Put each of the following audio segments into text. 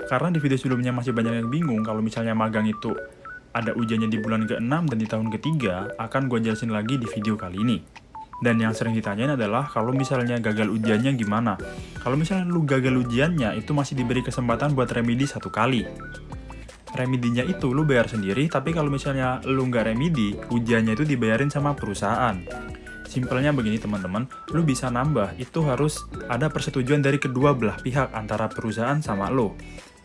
Karena di video sebelumnya masih banyak yang bingung kalau misalnya magang itu ada ujiannya di bulan ke-6 dan di tahun ketiga, akan gue jelasin lagi di video kali ini. Dan yang sering ditanyain adalah kalau misalnya gagal ujiannya gimana? Kalau misalnya lu gagal ujiannya, itu masih diberi kesempatan buat remedi 1 kali. Remedinya itu lu bayar sendiri, tapi kalau misalnya lu nggak remedi, ujiannya itu dibayarin sama perusahaan. Simpelnya begini teman-teman, lu bisa nambah, itu harus ada persetujuan dari kedua belah pihak antara perusahaan sama lu.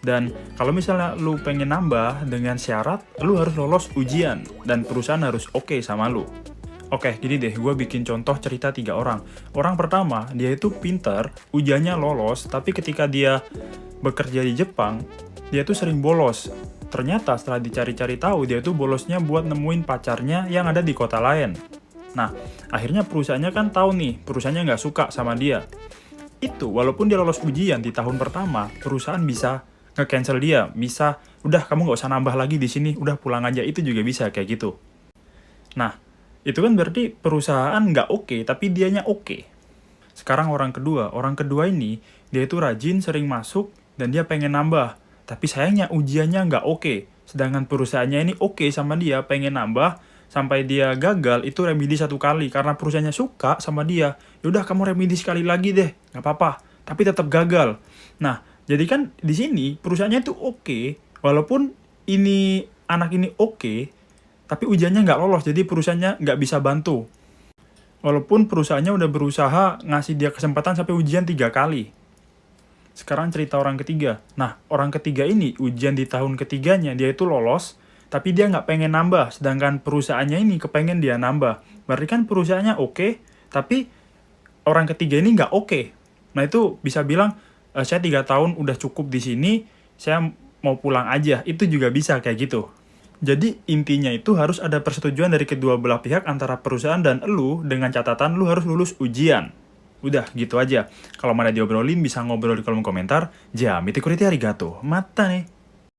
Dan kalau misalnya lu pengen nambah dengan syarat, lu harus lolos ujian, dan perusahaan harus oke sama lu. Oke, gini deh, gue bikin contoh cerita 3 orang. Orang pertama, dia itu pinter, ujiannya lolos, tapi ketika dia bekerja di Jepang, dia tuh sering bolos. Ternyata setelah dicari-cari tahu, dia tuh bolosnya buat nemuin pacarnya yang ada di kota lain. Nah, akhirnya perusahaannya kan tahu nih, perusahaannya nggak suka sama dia. Itu, walaupun dia lolos ujian di tahun pertama, perusahaan bisa nge-cancel dia. Bisa, udah kamu nggak usah nambah lagi di sini, udah pulang aja. Itu juga bisa kayak gitu. Nah, itu kan berarti perusahaan nggak oke, tapi dianya oke. Sekarang orang kedua ini, dia itu rajin, sering masuk, dan dia pengen nambah. Tapi sayangnya ujiannya nggak oke. Sedangkan perusahaannya ini oke sama dia, pengen nambah, sampai dia gagal, itu remedi 1 kali. Karena perusahaannya suka sama dia, yaudah kamu remedi sekali lagi deh, nggak apa-apa. Tapi tetap gagal. Nah, jadi kan di sini perusahaannya itu oke, walaupun ini anak ini oke, tapi ujiannya nggak lolos, jadi perusahaannya nggak bisa bantu. Walaupun perusahaannya udah berusaha ngasih dia kesempatan sampai ujian 3 kali. Sekarang cerita orang ketiga. Nah, orang ketiga ini ujian di tahun ketiganya dia itu lolos, tapi dia nggak pengen nambah, sedangkan perusahaannya ini kepengen dia nambah. Berarti kan perusahaannya oke, tapi orang ketiga ini nggak oke. Nah, itu bisa bilang, saya 3 tahun udah cukup di sini, saya mau pulang aja. Itu juga bisa kayak gitu. Jadi intinya itu harus ada persetujuan dari kedua belah pihak antara perusahaan dan elu, dengan catatan lu harus lulus ujian. Udah, gitu aja. Kalau mana diobrolin, bisa ngobrol di kolom komentar. Jamite kurite arigato. Mata nih.